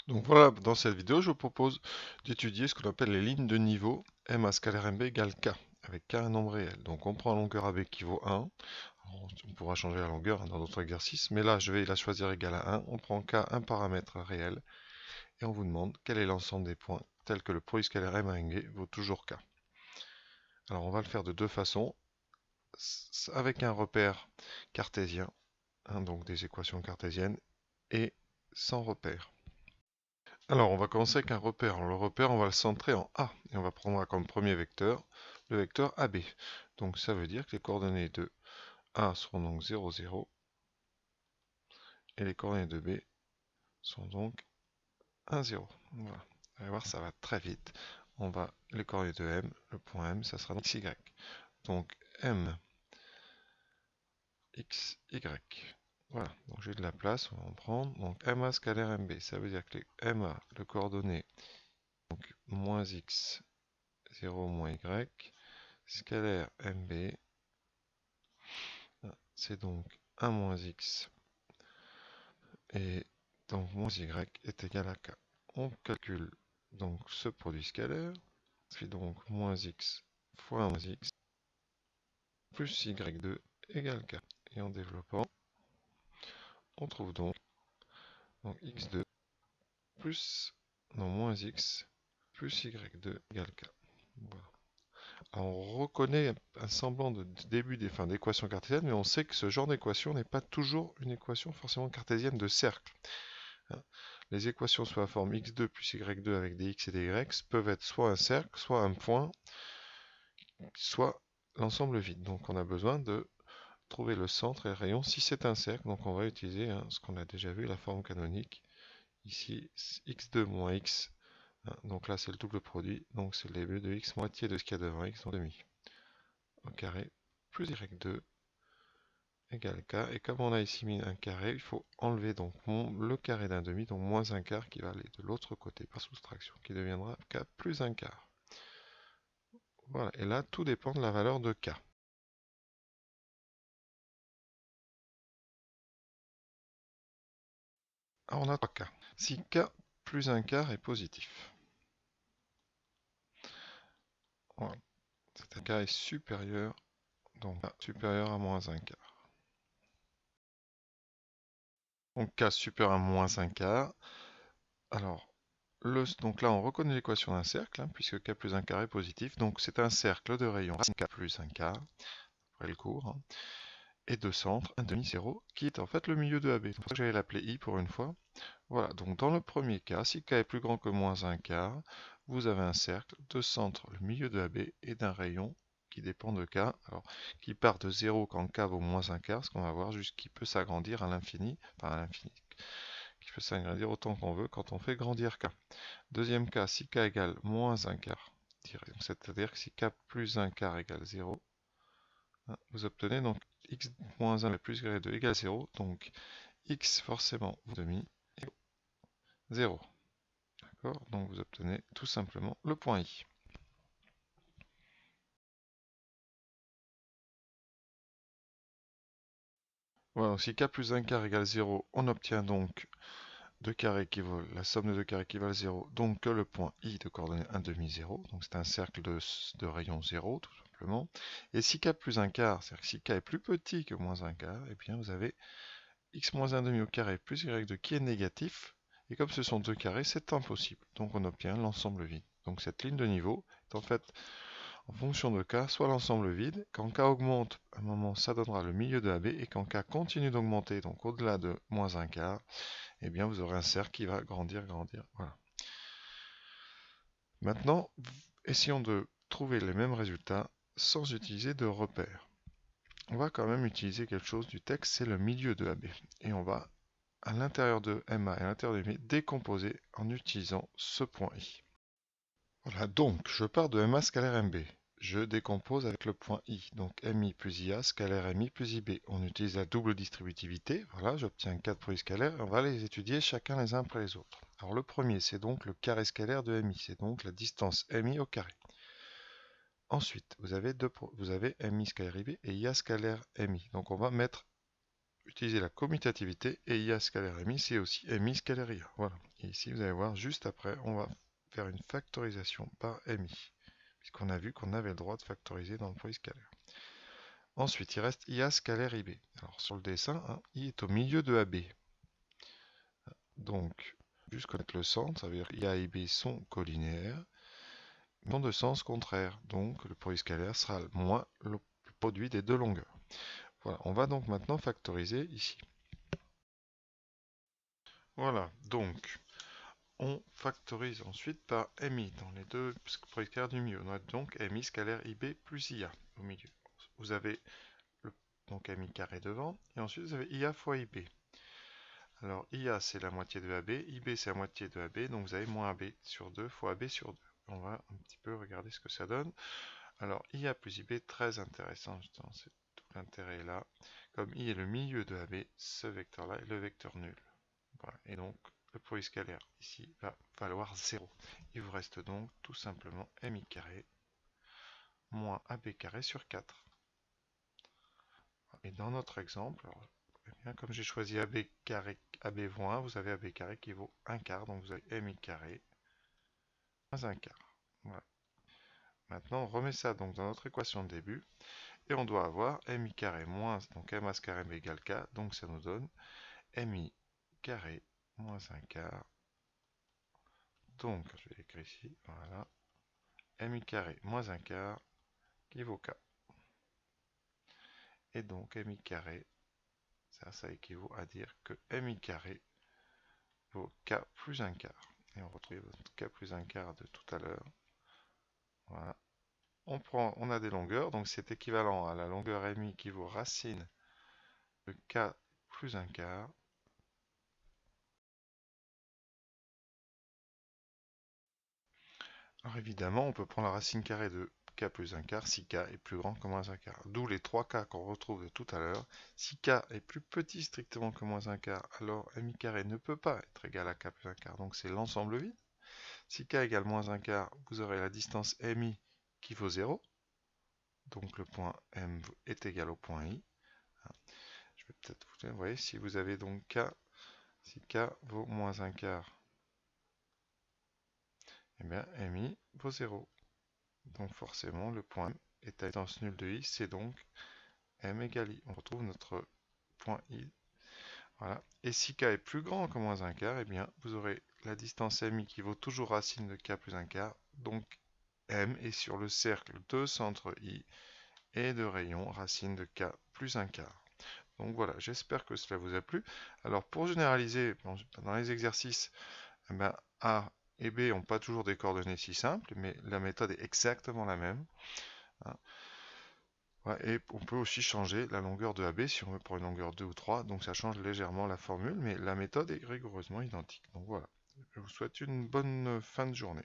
Donc voilà, dans cette vidéo, je vous propose d'étudier ce qu'on appelle les lignes de niveau m à scalaire mb égale k, avec k un nombre réel. Donc on prend la longueur AB qui vaut 1, on pourra changer la longueur dans d'autres exercices, mais là je vais la choisir égale à 1, on prend k un paramètre réel, et on vous demande quel est l'ensemble des points, tels que le produit scalaire m à mb vaut toujours k. Alors on va le faire de deux façons, avec un repère cartésien, donc des équations cartésiennes, et sans repère. Alors, on va commencer avec un repère. Le repère, on va le centrer en A. Et on va prendre comme premier vecteur le vecteur AB. Donc, ça veut dire que les coordonnées de A seront donc 0, 0. Et les coordonnées de B sont donc 1, 0. Voilà. Vous allez voir, ça va très vite. Les coordonnées de M, le point M, ça sera donc XY. Donc, M, X, Y. Voilà. Donc, j'ai de la place, on va en prendre. Donc, MA scalaire MB. Ça veut dire que les MA, le coordonnée, donc moins X, 0 moins Y, scalaire MB, c'est donc 1 moins X, et donc moins Y est égal à K. On calcule donc ce produit scalaire, c'est donc moins X fois moins X, plus Y2 égale K. Et en développant, on trouve donc X2 plus, non, moins X plus Y2 égale K. Voilà. Alors, on reconnaît un semblant de début des fins d'équation cartésienne, mais on sait que ce genre d'équation n'est pas toujours une équation forcément cartésienne de cercle. Les équations sous la forme x2 plus y2 avec des x et des y peuvent être soit un cercle, soit un point, soit l'ensemble vide. Donc on a besoin de trouver le centre et le rayon si c'est un cercle. Donc on va utiliser ce qu'on a déjà vu, la forme canonique. Ici, x2 moins x. Donc là c'est le double produit. Donc c'est les b de x moitié de ce qu'il y a devant x en demi. Au carré plus y2 égale k. Et comme on a ici mis un carré, il faut enlever donc le carré d'un demi, donc moins un quart qui va aller de l'autre côté par soustraction, qui deviendra k plus un quart. Voilà, et là tout dépend de la valeur de k. Alors on a 3 k. Si k plus un quart est positif, voilà, c'est un k est supérieur, donc k supérieur à moins un quart. Donc k supérieur à moins un quart. Alors, donc là, on reconnaît l'équation d'un cercle, puisque k plus un quart est positif. Donc c'est un cercle de rayon racine k plus un quart, après le cours, et de centre, un demi, 0, qui est en fait le milieu de AB. Donc j'allais l'appeler I pour une fois. Voilà, donc dans le premier cas, si k est plus grand que moins un quart, vous avez un cercle de centre, le milieu de AB, et d'un rayon qui dépend de k, alors qui part de 0 quand k vaut moins un quart, ce qu'on va voir, juste qui peut s'agrandir à l'infini, enfin à l'infini, qui peut s'agrandir autant qu'on veut quand on fait grandir k. Deuxième cas, si k égale moins un quart, c'est-à-dire que si k plus un quart égale 0, vous obtenez donc x moins 1 plus y2 égale 0, donc x forcément demi égale 0. D'accord? Donc vous obtenez tout simplement le point I. Voilà, donc si k plus un quart égale 0, on obtient donc la somme de deux carrés qui valent 0, donc que le point I de coordonnées 1 demi 0, donc c'est un cercle de rayon 0 tout simplement. Et si k plus un quart, c'est-à-dire que si k est plus petit que moins un quart, et bien vous avez x moins 1 demi au carré plus y2 qui est négatif, et comme ce sont deux carrés, c'est impossible. Donc on obtient l'ensemble vide. Donc cette ligne de niveau est en fait, en fonction de k, soit l'ensemble vide. Quand k augmente, à un moment, ça donnera le milieu de AB, et quand k continue d'augmenter, donc au-delà de moins un quart, eh bien vous aurez un cercle qui va grandir, grandir. Voilà. Maintenant, essayons de trouver les mêmes résultats sans utiliser de repères. On va quand même utiliser quelque chose du texte, c'est le milieu de AB. Et on va, à l'intérieur de MA et à l'intérieur de MI, décomposer en utilisant ce point I. Voilà, donc je pars de MA scalaire MB. Je décompose avec le point I, donc MI plus IA scalaire MI plus IB. On utilise la double distributivité, voilà, j'obtiens 4 produits scalaires, et on va les étudier chacun les uns après les autres. Alors le premier, c'est donc le carré scalaire de MI, c'est donc la distance MI au carré. Ensuite, vous avez MI scalaire IB et IA scalaire MI. Donc on va utiliser la commutativité, et IA scalaire MI, c'est aussi MI scalaire IA. Voilà. Et ici, vous allez voir, juste après, on va faire une factorisation par MI, puisqu'on a vu qu'on avait le droit de factoriser dans le produit scalaire. Ensuite, il reste IA scalaire IB. Alors, sur le dessin, hein, I est au milieu de AB. Donc, juste connaître le centre, ça veut dire IA et IB sont collinéaires, mais ont de sens contraire. Donc, le produit scalaire sera moins le produit des deux longueurs. Voilà, on va donc maintenant factoriser ici. Voilà, donc on factorise ensuite par MI dans les deux produits scalaires du milieu. On a donc MI scalaire IB plus IA au milieu. Vous avez donc MI carré devant, et ensuite vous avez IA fois IB. Alors IA c'est la moitié de AB, IB c'est la moitié de AB, donc vous avez moins AB sur 2 fois AB sur 2. On va un petit peu regarder ce que ça donne. Alors IA plus IB, très intéressant, justement, c'est tout l'intérêt là. Comme I est le milieu de AB, ce vecteur là est le vecteur nul. Voilà. Et donc le produit scalaire ici va valoir 0. Il vous reste donc tout simplement MI carré moins AB carré sur 4. Et dans notre exemple, alors, eh bien, comme j'ai choisi AB carré, AB moins 1, vous avez AB carré qui vaut 1 quart, donc vous avez MI carré moins 1 quart. Voilà. Maintenant, on remet ça donc dans notre équation de début, et on doit avoir MI carré moins, donc M as carré M égale K, donc ça nous donne MI carré moins 1 quart, donc je vais écrire ici, voilà, MI carré moins 1 quart qui vaut K. Et donc MI carré, ça équivaut à dire que MI carré vaut K plus 1 quart. Et on retrouve K plus 1 quart de tout à l'heure. Voilà. On a des longueurs, donc c'est équivalent à la longueur MI qui vaut racine de K plus 1 quart. Alors évidemment, on peut prendre la racine carrée de K plus 1 quart si K est plus grand que moins 1 quart. D'où les 3 K qu'on retrouve de tout à l'heure. Si K est plus petit strictement que moins 1 quart, alors MI carré ne peut pas être égal à K plus 1 quart, donc c'est l'ensemble vide. Si K égale moins 1 quart, vous aurez la distance MI qui vaut 0. Donc le point M est égal au point I. Je vais peut-être vous dire, vous voyez, si vous avez donc K, si K vaut moins 1 quart, eh bien MI vaut 0. Donc forcément, le point M est à distance nulle de I, c'est donc M égale I. On retrouve notre point I. Voilà. Et si K est plus grand que moins 1 quart, eh bien vous aurez la distance MI qui vaut toujours racine de K plus 1 quart. Donc M est sur le cercle de centre I et de rayon racine de K plus 1 quart. Donc voilà, j'espère que cela vous a plu. Alors pour généraliser, dans les exercices, eh ben, A et B n'ont pas toujours des coordonnées si simples, mais la méthode est exactement la même. Hein. Ouais, et on peut aussi changer la longueur de AB si on veut pour une longueur 2 ou 3, donc ça change légèrement la formule, mais la méthode est rigoureusement identique. Donc voilà, je vous souhaite une bonne fin de journée.